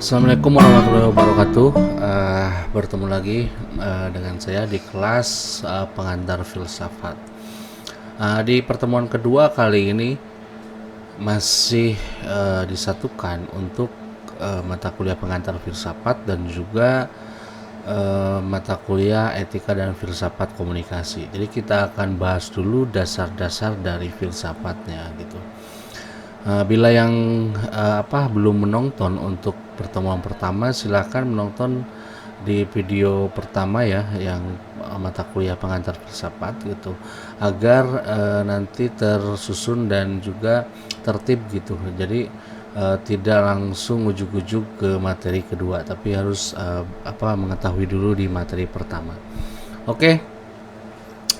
Assalamualaikum warahmatullahi wabarakatuh. Bertemu lagi dengan saya di kelas pengantar filsafat. Di pertemuan kedua kali ini masih disatukan untuk mata kuliah pengantar filsafat dan juga mata kuliah etika dan filsafat komunikasi. Jadi kita akan bahas dulu dasar-dasar dari filsafatnya gitu. Bila yang belum menonton untuk pertemuan pertama, silakan menonton di video pertama ya, yang mata kuliah pengantar filsafat gitu, agar nanti tersusun dan juga tertib gitu. Jadi tidak langsung ujuk-ujuk ke materi kedua, tapi harus mengetahui dulu di materi pertama. Oke,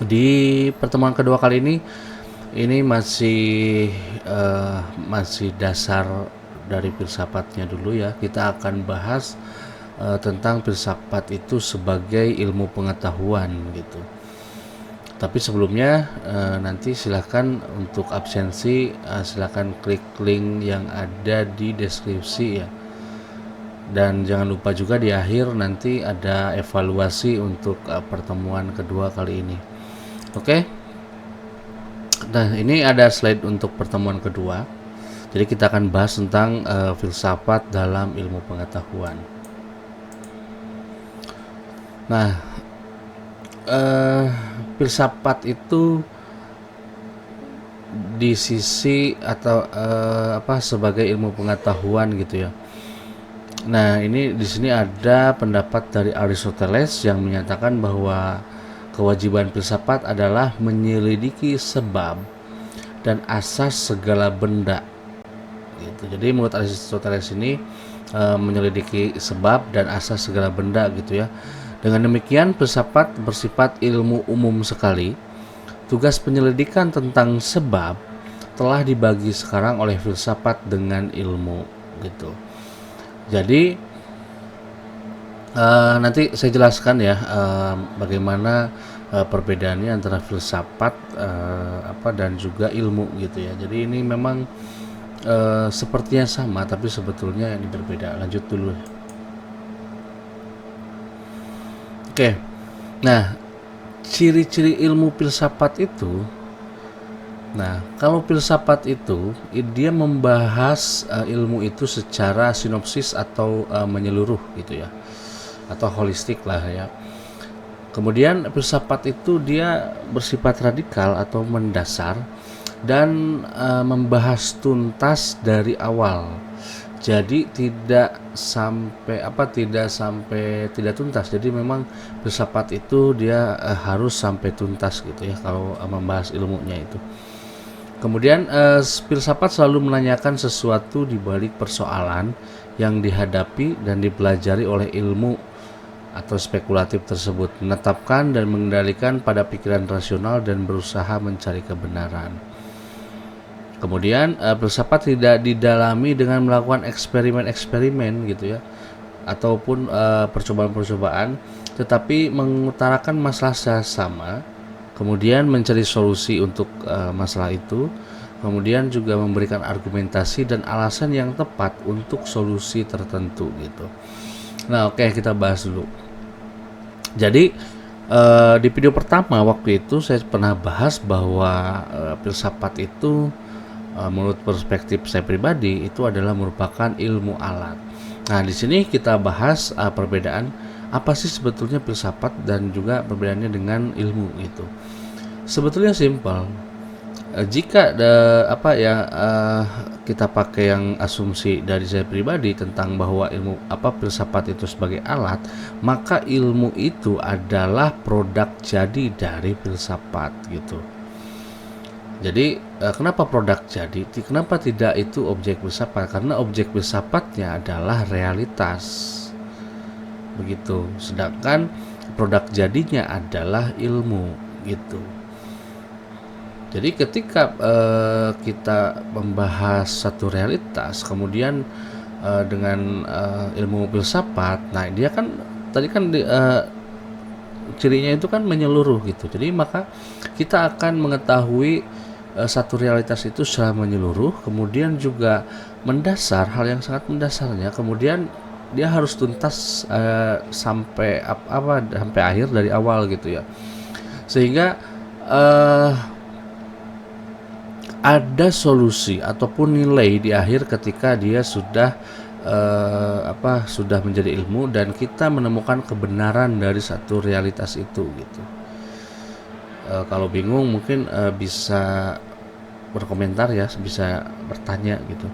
di pertemuan kedua kali ini masih dasar dari filsafatnya dulu ya. Kita akan bahas tentang filsafat itu sebagai ilmu pengetahuan gitu. Tapi sebelumnya nanti silahkan untuk absensi silahkan klik link yang ada di deskripsi ya. Dan jangan lupa juga di akhir nanti ada evaluasi untuk pertemuan kedua kali ini. Oke? Nah, ini ada slide untuk pertemuan kedua. Jadi kita akan bahas tentang filsafat dalam ilmu pengetahuan. Nah, filsafat itu di sisi atau sebagai ilmu pengetahuan gitu ya. Nah, ini di sini ada pendapat dari Aristoteles yang menyatakan bahwa kewajiban filsafat adalah menyelidiki sebab dan asas segala benda. Gitu. Jadi menurut Aristoteles ini menyelidiki sebab dan asas segala benda gitu ya. Dengan demikian filsafat bersifat ilmu umum sekali. Tugas penyelidikan tentang sebab telah dibagi sekarang oleh filsafat dengan ilmu gitu. Jadi nanti saya jelaskan ya bagaimana perbedaannya antara filsafat dan juga ilmu gitu ya. Jadi ini memang sepertinya sama tapi sebetulnya ini berbeda. Lanjut dulu. Oke. Nah, ciri-ciri ilmu filsafat itu. Nah, kalau filsafat itu dia membahas ilmu itu secara sinopsis atau menyeluruh gitu ya. Atau holistik lah ya. Kemudian filsafat itu dia bersifat radikal atau mendasar dan membahas tuntas dari awal. Jadi tidak sampai tidak tuntas. Jadi memang filsafat itu dia harus sampai tuntas gitu ya kalau membahas ilmunya itu. Kemudian filsafat selalu menanyakan sesuatu di balik persoalan yang dihadapi dan dipelajari oleh ilmu atau spekulatif tersebut, menetapkan dan mengendalikan pada pikiran rasional dan berusaha mencari kebenaran. Kemudian filsafat tidak didalami dengan melakukan eksperimen-eksperimen gitu ya, ataupun percobaan-percobaan, tetapi mengutarakan masalah secara sama, kemudian mencari solusi untuk masalah itu, kemudian juga memberikan argumentasi dan alasan yang tepat untuk solusi tertentu gitu. Nah, oke, kita bahas dulu. Jadi di video pertama waktu itu saya pernah bahas bahwa filsafat itu menurut perspektif saya pribadi itu adalah merupakan ilmu alat. Nah, di sini kita bahas perbedaan apa sih sebetulnya filsafat dan juga perbedaannya dengan ilmu itu. Sebetulnya simpel. Jika kita pakai yang asumsi dari saya pribadi tentang bahwa filsafat itu sebagai alat, maka ilmu itu adalah produk jadi dari filsafat gitu. Jadi kenapa produk jadi? Kenapa tidak itu objek filsafat? Karena objek filsafatnya adalah realitas. Begitu. Sedangkan produk jadinya adalah ilmu gitu. Jadi ketika kita membahas satu realitas, kemudian dengan ilmu filsafat, nah dia kan tadi kan cirinya itu kan menyeluruh gitu. Jadi maka kita akan mengetahui satu realitas itu secara menyeluruh, kemudian juga mendasar, hal yang sangat mendasarnya, kemudian dia harus tuntas sampai akhir dari awal gitu ya. Sehingga ada solusi ataupun nilai di akhir ketika dia sudah menjadi ilmu dan kita menemukan kebenaran dari satu realitas itu gitu. Kalau bingung mungkin bisa berkomentar ya, bisa bertanya gitu.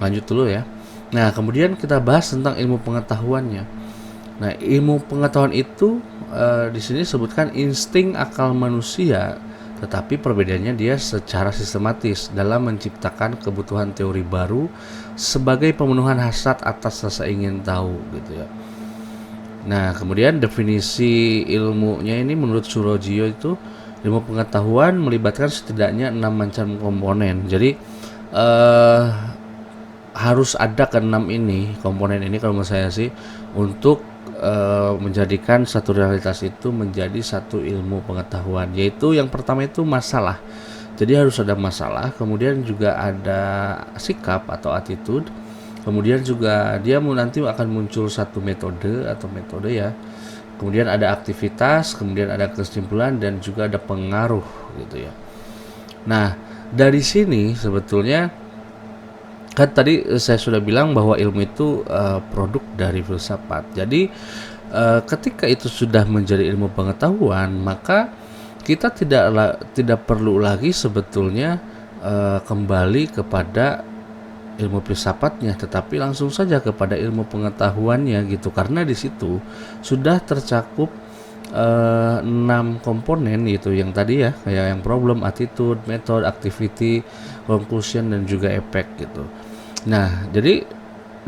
Lanjut dulu ya. Nah, kemudian kita bahas tentang ilmu pengetahuannya. Nah, ilmu pengetahuan itu di sini disebutkan insting akal manusia, tetapi perbedaannya dia secara sistematis dalam menciptakan kebutuhan teori baru sebagai pemenuhan hasrat atas rasa ingin tahu gitu ya. Nah, kemudian definisi ilmunya ini menurut Surojio itu ilmu pengetahuan melibatkan setidaknya 6 macam komponen. Jadi harus ada ke-6 ini komponen ini kalau menurut saya sih untuk menjadikan satu realitas itu menjadi satu ilmu pengetahuan, yaitu yang pertama itu masalah. Jadi harus ada masalah, kemudian juga ada sikap atau attitude, kemudian juga dia nanti akan muncul satu metode ya, kemudian ada aktivitas, kemudian ada kesimpulan, dan juga ada pengaruh gitu ya. Nah, dari sini sebetulnya kan tadi saya sudah bilang bahwa ilmu itu produk dari filsafat. Jadi ketika itu sudah menjadi ilmu pengetahuan, maka kita tidak perlu lagi sebetulnya kembali kepada ilmu filsafatnya, tetapi langsung saja kepada ilmu pengetahuannya gitu, karena di situ sudah tercakup 6 komponen gitu yang tadi ya, kayak yang problem, attitude, method, activity, conclusion, dan juga effect gitu. Nah, jadi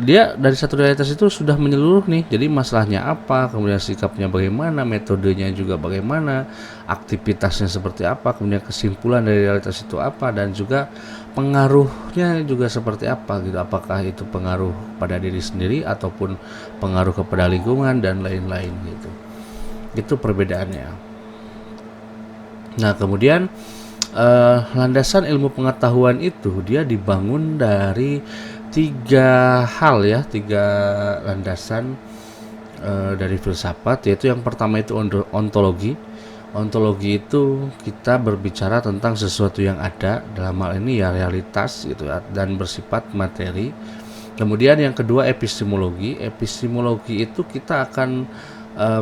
dia dari satu realitas itu sudah menyeluruh nih. Jadi masalahnya apa, kemudian sikapnya bagaimana, metodenya juga bagaimana, aktivitasnya seperti apa, kemudian kesimpulan dari realitas itu apa, dan juga pengaruhnya juga seperti apa gitu. Apakah itu pengaruh pada diri sendiri ataupun pengaruh kepada lingkungan dan lain-lain gitu. Itu perbedaannya. Nah, kemudian landasan ilmu pengetahuan itu dia dibangun dari tiga landasan dari filsafat, yaitu yang pertama itu ontologi. Ontologi itu kita berbicara tentang sesuatu yang ada, dalam hal ini ya realitas gitu ya, dan bersifat materi. Kemudian yang kedua epistemologi. Epistemologi itu kita akan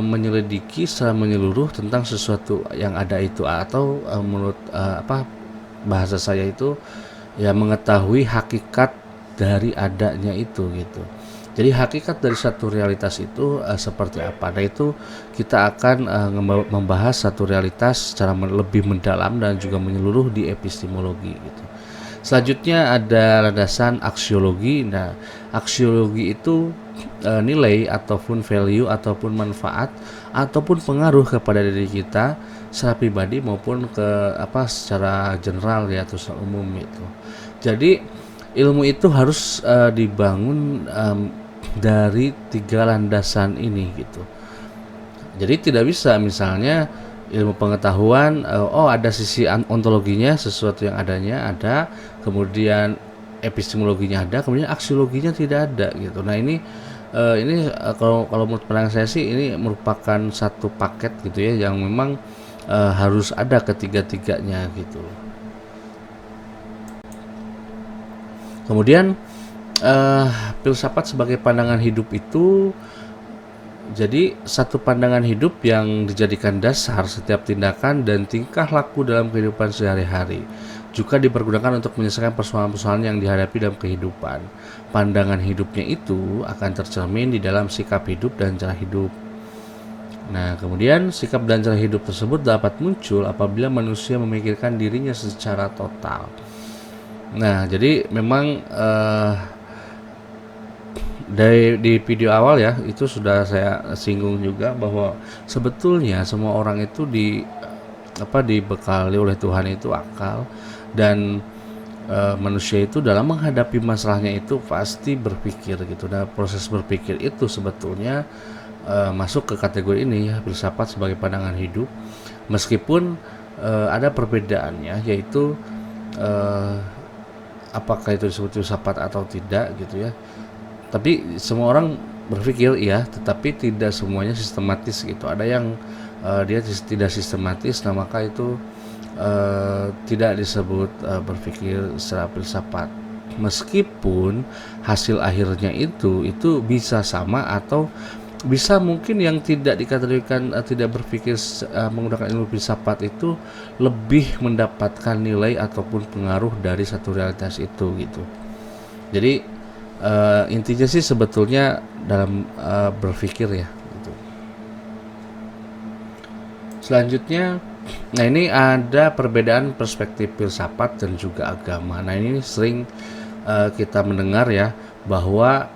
menyelidiki secara menyeluruh tentang sesuatu yang ada itu, atau menurut bahasa saya itu ya mengetahui hakikat dari adanya itu gitu. Jadi hakikat dari satu realitas itu seperti apa. Nah, itu kita akan membahas satu realitas secara lebih mendalam dan juga menyeluruh di epistemologi gitu. Selanjutnya ada landasan aksiologi. Nah, aksiologi itu nilai ataupun value ataupun manfaat ataupun pengaruh kepada diri kita secara pribadi maupun secara general ya, atau secara umum itu. Jadi ilmu itu harus dibangun dari tiga landasan ini gitu. Jadi tidak bisa misalnya ilmu pengetahuan ada sisi ontologinya, sesuatu yang adanya ada, kemudian epistemologinya ada, kemudian aksiologinya tidak ada gitu. Nah, ini kalau menurut pandangan saya sih ini merupakan satu paket gitu ya, yang memang harus ada ketiga-tiganya gitu. Kemudian filsafat sebagai pandangan hidup itu jadi satu pandangan hidup yang dijadikan dasar setiap tindakan dan tingkah laku dalam kehidupan sehari-hari, juga dipergunakan untuk menyelesaikan persoalan-persoalan yang dihadapi dalam kehidupan. Pandangan hidupnya itu akan tercermin di dalam sikap hidup dan cara hidup. Nah, kemudian sikap dan cara hidup tersebut dapat muncul apabila manusia memikirkan dirinya secara total. Nah, jadi memang di video awal ya itu sudah saya singgung juga bahwa sebetulnya semua orang itu dibekali oleh Tuhan itu akal, dan manusia itu dalam menghadapi masalahnya itu pasti berpikir gitu. Nah, proses berpikir itu sebetulnya masuk ke kategori ini ya, filsafat sebagai pandangan hidup, meskipun ada perbedaannya, yaitu apakah itu disebut filsafat atau tidak gitu ya. Tapi semua orang berpikir ya, tetapi tidak semuanya sistematis gitu. Ada yang dia tidak sistematis, nah maka itu tidak disebut berpikir secara filsafat. Meskipun hasil akhirnya itu bisa sama atau bisa mungkin yang tidak dikategorikan tidak berpikir menggunakan ilmu filsafat itu lebih mendapatkan nilai ataupun pengaruh dari satu realitas itu gitu. Jadi intinya sih sebetulnya dalam berpikir ya gitu. Selanjutnya, nah ini ada perbedaan perspektif filsafat dan juga agama. Nah ini sering kita mendengar ya bahwa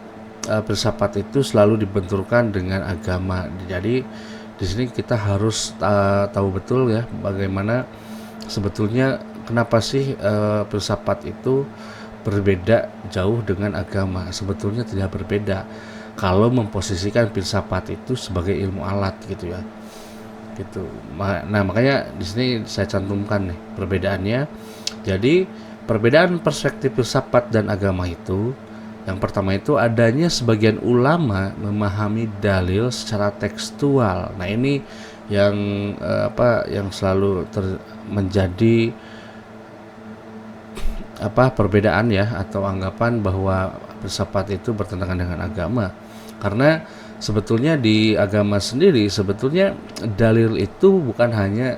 filsafat itu selalu dibenturkan dengan agama. Jadi di sini kita harus tahu betul ya bagaimana sebetulnya kenapa sih filsafat itu berbeda jauh dengan agama. Sebetulnya tidak berbeda kalau memposisikan filsafat itu sebagai ilmu alat gitu ya. Gitu. Nah, makanya di sini saya cantumkan nih perbedaannya. Jadi, perbedaan perspektif filsafat dan agama itu, yang pertama itu adanya sebagian ulama memahami dalil secara tekstual. Nah, ini yang yang selalu menjadi perbedaan ya atau anggapan bahwa filsafat itu bertentangan dengan agama. Karena sebetulnya di agama sendiri sebetulnya dalil itu bukan hanya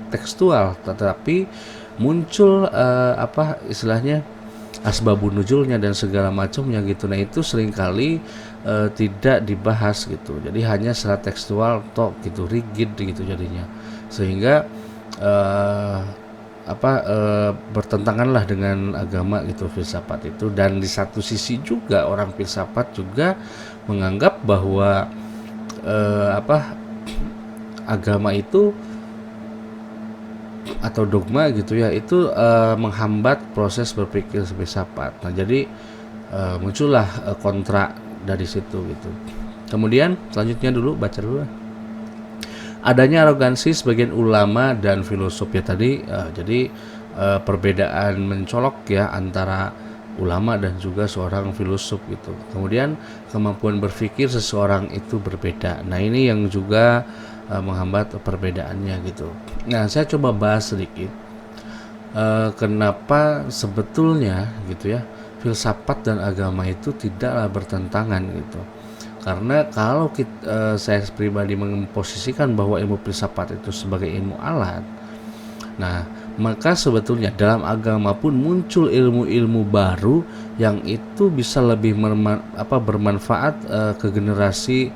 tekstual, tetapi muncul istilahnya asbabun nuzulnya dan segala macamnya gitu. Nah itu seringkali tidak dibahas gitu. Jadi hanya secara tekstual tok gitu, rigid gitu jadinya, sehingga bertentanganlah dengan agama gitu filsafat itu. Dan di satu sisi juga orang filsafat juga menganggap bahwa agama itu atau dogma gitu ya itu menghambat proses berpikir filsafat. Nah jadi muncullah kontra dari situ gitu. Kemudian selanjutnya baca dulu. Adanya arogansi sebagian ulama dan filosof ya tadi, jadi perbedaan mencolok ya antara ulama dan juga seorang filosof gitu. Kemudian kemampuan berpikir seseorang itu berbeda. Nah ini yang juga menghambat perbedaannya gitu. Nah saya coba bahas sedikit kenapa sebetulnya gitu ya filsafat dan agama itu tidaklah bertentangan gitu. Karena kalau saya pribadi memposisikan bahwa ilmu filsafat itu sebagai ilmu alat, nah maka sebetulnya dalam agama pun muncul ilmu-ilmu baru yang itu bisa lebih bermanfaat ke generasi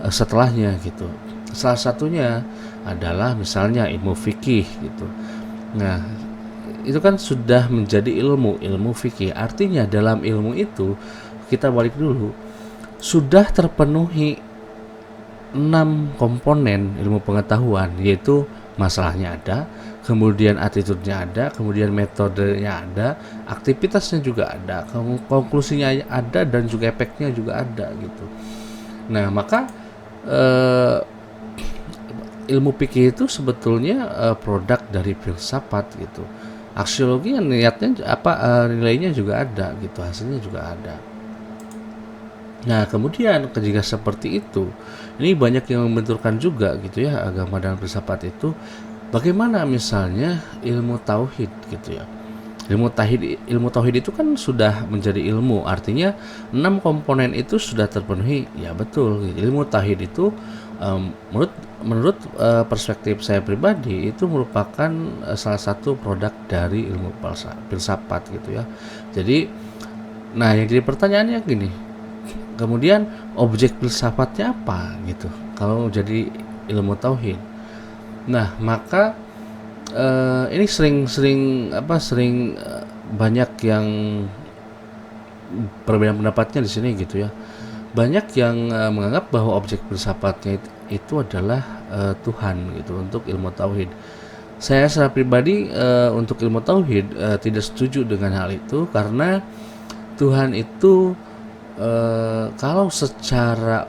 setelahnya gitu. Salah satunya adalah misalnya ilmu fikih gitu. Nah itu kan sudah menjadi ilmu fikih. Artinya dalam ilmu itu kita balik dulu, sudah terpenuhi 6 komponen ilmu pengetahuan, yaitu masalahnya ada, kemudian attitude-nya ada, kemudian metodenya ada, aktivitasnya juga ada, konklusinya ada, dan juga efeknya juga ada gitu. Nah maka ilmu fikih itu sebetulnya produk dari filsafat gitu. Aksiologi yang nilainya juga ada gitu, hasilnya juga ada. Nah kemudian jika seperti itu, ini banyak yang membenturkan juga gitu ya agama dan filsafat itu. Bagaimana misalnya ilmu tauhid gitu ya. Ilmu tauhid itu kan sudah menjadi ilmu, artinya 6 komponen itu sudah terpenuhi. Ya betul, ilmu tauhid itu menurut perspektif saya pribadi itu merupakan salah satu produk dari ilmu filsafat gitu ya. Jadi nah yang jadi pertanyaannya gini, kemudian objek filsafatnya apa gitu kalau jadi ilmu tauhid. Nah maka ini sering banyak yang perbedaan pendapatnya di sini gitu ya. Banyak yang menganggap bahwa objek filsafatnya itu adalah Tuhan gitu untuk ilmu tauhid. Saya secara pribadi untuk ilmu tauhid tidak setuju dengan hal itu, karena Tuhan itu kalau secara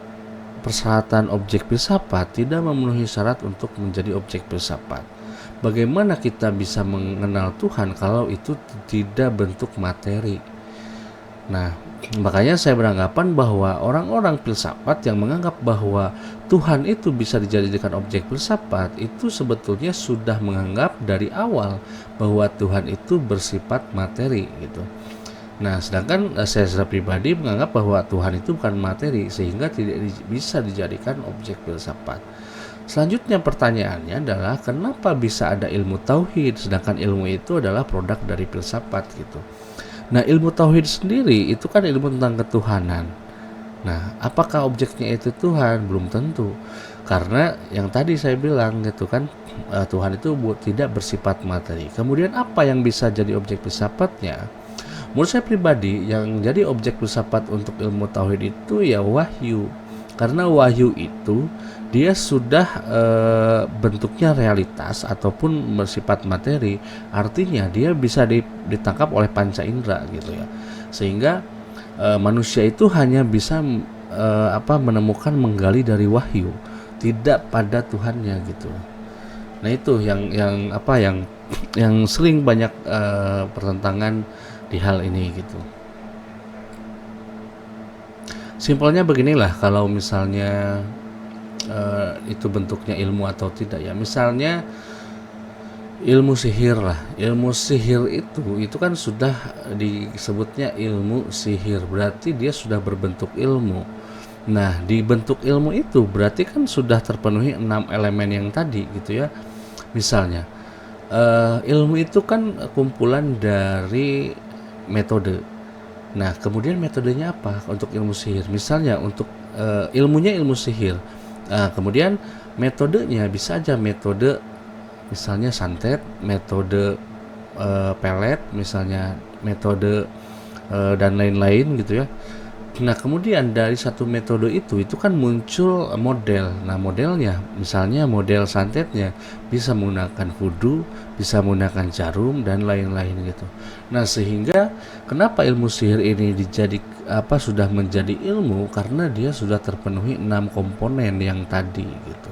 persyaratan objek filsafat tidak memenuhi syarat untuk menjadi objek filsafat. Bagaimana kita bisa mengenal Tuhan kalau itu tidak bentuk materi? Nah, Makanya saya beranggapan bahwa orang-orang filsafat yang menganggap bahwa Tuhan itu bisa dijadikan objek filsafat itu sebetulnya sudah menganggap dari awal bahwa Tuhan itu bersifat materi gitu. Nah, sedangkan saya secara pribadi menganggap bahwa Tuhan itu bukan materi sehingga tidak bisa dijadikan objek filsafat. Selanjutnya pertanyaannya adalah kenapa bisa ada ilmu tauhid sedangkan ilmu itu adalah produk dari filsafat gitu. Nah, ilmu tauhid sendiri itu kan ilmu tentang ketuhanan. Nah, apakah objeknya itu Tuhan? Belum tentu. Karena yang tadi saya bilang gitu kan, Tuhan itu tidak bersifat materi. Kemudian apa yang bisa jadi objek filsafatnya? Menurut saya pribadi, yang jadi objek filsafat untuk ilmu tauhid itu ya wahyu. Karena wahyu itu dia sudah bentuknya realitas ataupun bersifat materi, artinya dia bisa ditangkap oleh panca indera gitu ya, sehingga manusia itu hanya bisa menemukan menggali dari wahyu, tidak pada Tuhannya gitu. Nah itu yang sering banyak pertentangan di hal ini gitu. Simpelnya beginilah, kalau misalnya itu bentuknya ilmu atau tidak ya, misalnya ilmu sihir lah. Ilmu sihir itu kan sudah disebutnya ilmu sihir, berarti dia sudah berbentuk ilmu. Nah, di bentuk ilmu itu berarti kan sudah terpenuhi 6 elemen yang tadi gitu ya. Misalnya ilmu itu kan kumpulan dari metode. Nah, kemudian metodenya apa untuk ilmu sihir? Misalnya untuk ilmunya ilmu sihir. Nah, kemudian metodenya bisa aja metode misalnya santet, metode pelet, misalnya metode dan lain-lain gitu ya. Nah, kemudian dari satu metode itu kan muncul model. Nah, modelnya misalnya model santetnya bisa menggunakan vudu, bisa menggunakan jarum dan lain-lain gitu. Nah, sehingga kenapa ilmu sihir ini sudah menjadi ilmu, karena dia sudah terpenuhi 6 komponen yang tadi gitu.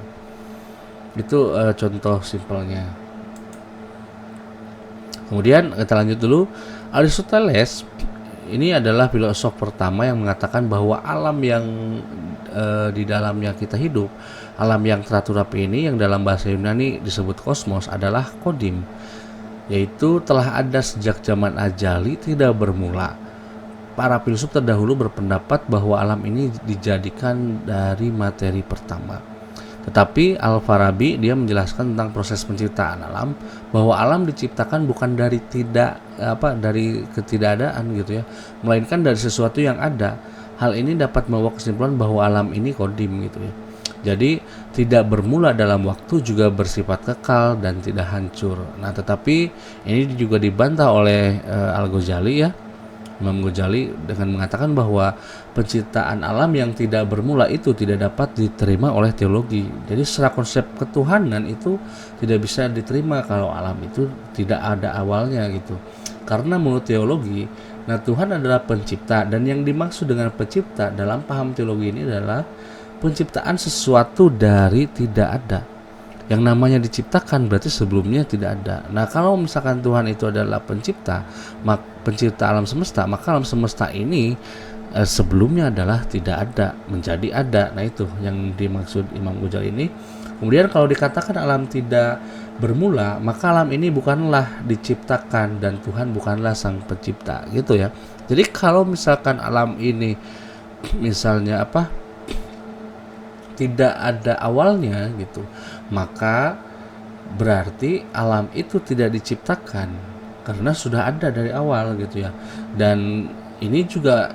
Itu contoh simpelnya. Kemudian kita lanjut dulu. Aristoteles ini adalah filosof pertama yang mengatakan bahwa alam yang di dalamnya kita hidup, alam yang teratur rapi ini yang dalam bahasa Yunani disebut kosmos adalah kodim, yaitu telah ada sejak zaman ajali, tidak bermula. Para filsuf terdahulu berpendapat bahwa alam ini dijadikan dari materi pertama. Tetapi Al-Farabi dia menjelaskan tentang proses penciptaan alam, bahwa alam diciptakan bukan dari ketidakadaan gitu ya, melainkan dari sesuatu yang ada. Hal ini dapat membawa kesimpulan bahwa alam ini kodim gitu ya. Jadi tidak bermula dalam waktu, juga bersifat kekal dan tidak hancur. Nah, tetapi ini juga dibantah oleh Al-Ghazali ya. Imam Ghazali dengan mengatakan bahwa penciptaan alam yang tidak bermula itu tidak dapat diterima oleh teologi. Jadi secara konsep ketuhanan itu tidak bisa diterima kalau alam itu tidak ada awalnya gitu. Karena menurut teologi, nah Tuhan adalah pencipta, dan yang dimaksud dengan pencipta dalam paham teologi ini adalah penciptaan sesuatu dari tidak ada. Yang namanya diciptakan berarti sebelumnya tidak ada. Nah, kalau misalkan Tuhan itu adalah pencipta alam semesta, maka alam semesta ini sebelumnya adalah tidak ada menjadi ada. Nah, itu yang dimaksud Imam Ghazali ini. Kemudian kalau dikatakan alam tidak bermula, maka alam ini bukanlah diciptakan dan Tuhan bukanlah sang pencipta gitu ya. Jadi kalau misalkan alam ini misalnya tidak ada awalnya gitu, maka berarti alam itu tidak diciptakan karena sudah ada dari awal gitu ya. Dan ini juga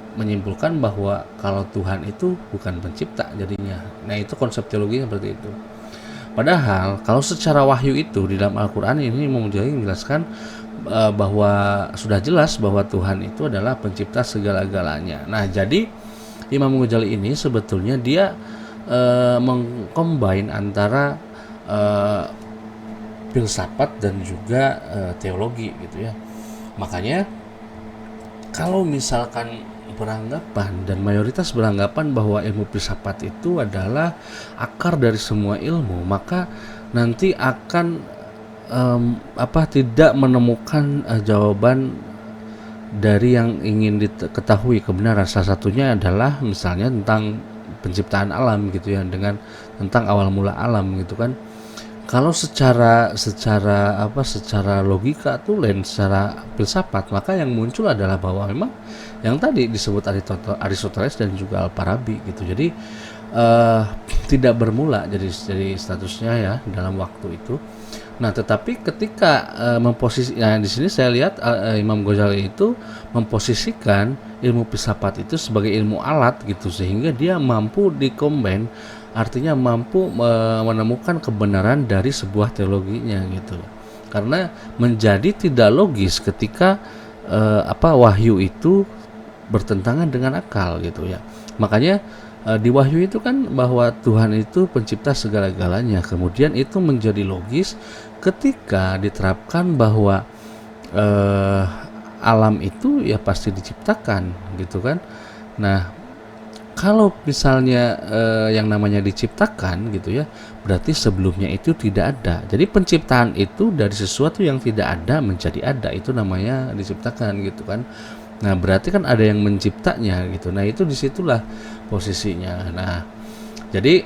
menyimpulkan bahwa kalau Tuhan itu bukan pencipta jadinya. Nah, itu konsep teologinya seperti itu. Padahal kalau secara wahyu itu di dalam Al-Quran ini menjelaskan bahwa sudah jelas bahwa Tuhan itu adalah pencipta segala-galanya. Nah, jadi Imam Ghazali ini sebetulnya dia mengcombine antara filsafat dan juga teologi gitu ya. Makanya kalau misalkan beranggapan dan mayoritas beranggapan bahwa ilmu filsafat itu adalah akar dari semua ilmu, maka nanti akan tidak menemukan jawaban dari yang ingin diketahui kebenaran. Salah satunya adalah misalnya tentang penciptaan alam gitu ya, dengan tentang awal mula alam gitu kan. Kalau secara logika tuh lain, secara filsafat, maka yang muncul adalah bahwa memang yang tadi disebut Aristoteles dan juga Al-Farabi gitu. Jadi tidak bermula jadi statusnya ya dalam waktu itu. Nah, tetapi ketika di sini saya lihat Imam Ghazali itu memposisikan ilmu filsafat itu sebagai ilmu alat gitu, sehingga dia mampu dikombin, artinya mampu menemukan kebenaran dari sebuah teologinya gitu. Karena menjadi tidak logis ketika wahyu itu bertentangan dengan akal gitu ya. Makanya di Wahyu itu kan bahwa Tuhan itu pencipta segala-galanya. Kemudian itu menjadi logis ketika diterapkan bahwa alam itu ya pasti diciptakan gitu kan. Nah, kalau misalnya yang namanya diciptakan gitu ya, berarti sebelumnya itu tidak ada. Jadi penciptaan itu dari sesuatu yang tidak ada menjadi ada, itu namanya diciptakan gitu kan. Nah, berarti kan ada yang menciptanya gitu. Nah, itu disitulah posisinya. Nah, jadi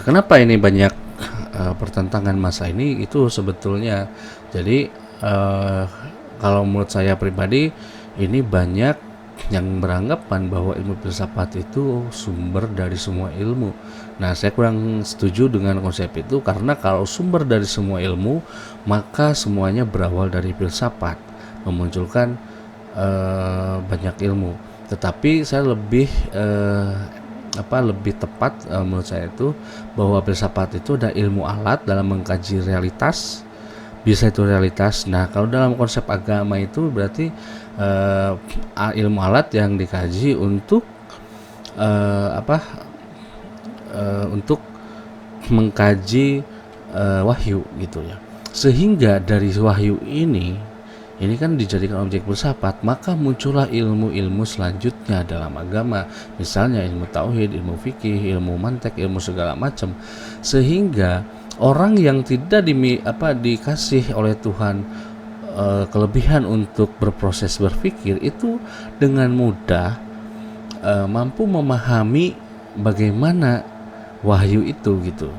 kenapa ini banyak pertentangan masa ini itu sebetulnya. Jadi kalau menurut saya pribadi, ini banyak yang beranggapan bahwa ilmu filsafat itu sumber dari semua ilmu. Nah, saya kurang setuju dengan konsep itu, karena kalau sumber dari semua ilmu, maka semuanya berawal dari filsafat, memunculkan banyak ilmu. Tetapi saya lebih tepat menurut saya itu bahwa filsafat itu ada ilmu alat dalam mengkaji realitas, bisa itu realitas. Nah, kalau dalam konsep agama itu berarti ilmu alat yang dikaji untuk untuk mengkaji wahyu gitu ya. Sehingga dari wahyu ini kan dijadikan objek filsafat, maka muncullah ilmu-ilmu selanjutnya dalam agama, misalnya ilmu tauhid, ilmu fikih, ilmu mantek, ilmu segala macam. Sehingga orang yang tidak dikasih oleh Tuhan kelebihan untuk berproses berpikir itu dengan mudah mampu memahami bagaimana wahyu itu gitu.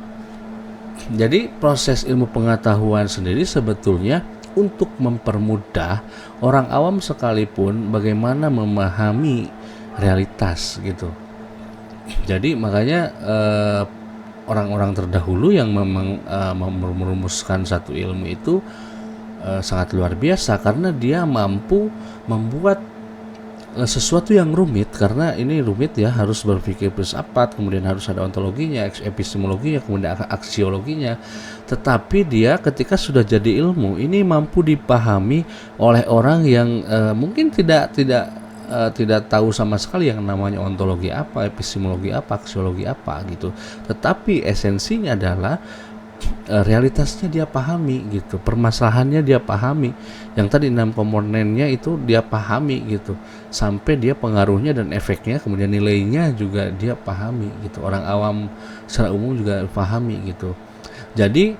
Jadi proses ilmu pengetahuan sendiri sebetulnya untuk mempermudah orang awam sekalipun bagaimana memahami realitas gitu. Jadi makanya orang-orang terdahulu yang memang merumuskan satu ilmu itu sangat luar biasa, karena dia mampu membuat sesuatu yang rumit, karena ini rumit ya, harus berpikir filsafat, kemudian harus ada ontologinya, epistemologinya, kemudian aksiologinya. Tetapi dia ketika sudah jadi ilmu ini mampu dipahami oleh orang yang mungkin tidak tahu sama sekali yang namanya ontologi apa, epistemologi apa, aksiologi apa gitu. Tetapi esensinya adalah realitasnya dia pahami gitu, permasalahannya dia pahami, yang tadi 6 komponennya itu dia pahami gitu, sampai dia pengaruhnya dan efeknya, kemudian nilainya juga dia pahami gitu. Orang awam secara umum juga pahami gitu. Jadi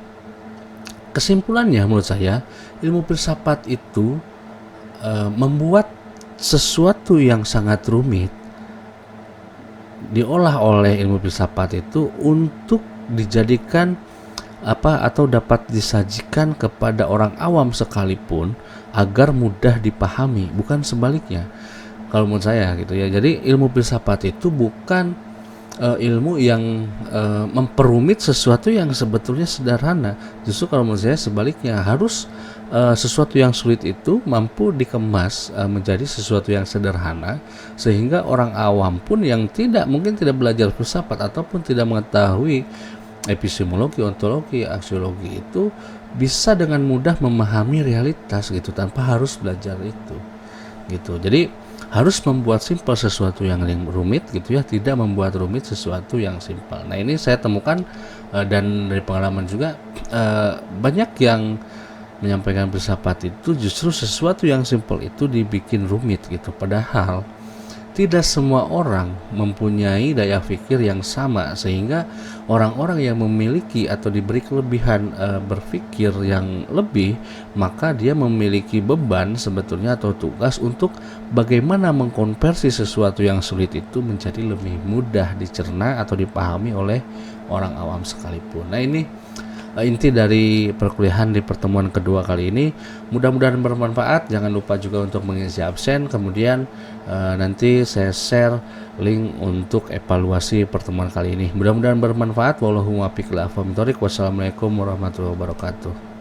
kesimpulannya menurut saya, ilmu filsafat itu membuat sesuatu yang sangat rumit diolah oleh ilmu filsafat itu untuk dijadikan atau dapat disajikan kepada orang awam sekalipun agar mudah dipahami, bukan sebaliknya kalau menurut saya gitu ya. Jadi ilmu filsafat itu bukan ilmu yang memperumit sesuatu yang sebetulnya sederhana. Justru kalau menurut saya sebaliknya, harus sesuatu yang sulit itu mampu dikemas menjadi sesuatu yang sederhana, sehingga orang awam pun yang mungkin tidak belajar filsafat ataupun tidak mengetahui epistemologi, ontologi, aksiologi itu bisa dengan mudah memahami realitas gitu, tanpa harus belajar itu gitu. Jadi harus membuat simpel sesuatu yang rumit gitu ya, tidak membuat rumit sesuatu yang simpel. Nah, ini saya temukan dan dari pengalaman juga banyak yang menyampaikan filsafat itu justru sesuatu yang simpel itu dibikin rumit gitu, padahal tidak semua orang mempunyai daya pikir yang sama, sehingga orang-orang yang memiliki atau diberi kelebihan berpikir yang lebih, maka dia memiliki beban sebetulnya atau tugas untuk bagaimana mengkonversi sesuatu yang sulit itu menjadi lebih mudah dicerna atau dipahami oleh orang awam sekalipun. Nah, ini inti dari perkuliahan di pertemuan kedua kali ini. Mudah-mudahan bermanfaat. Jangan lupa juga untuk mengisi absen. Kemudian nanti saya share link untuk evaluasi pertemuan kali ini. Mudah-mudahan bermanfaat. Wassalamualaikum warahmatullahi wabarakatuh.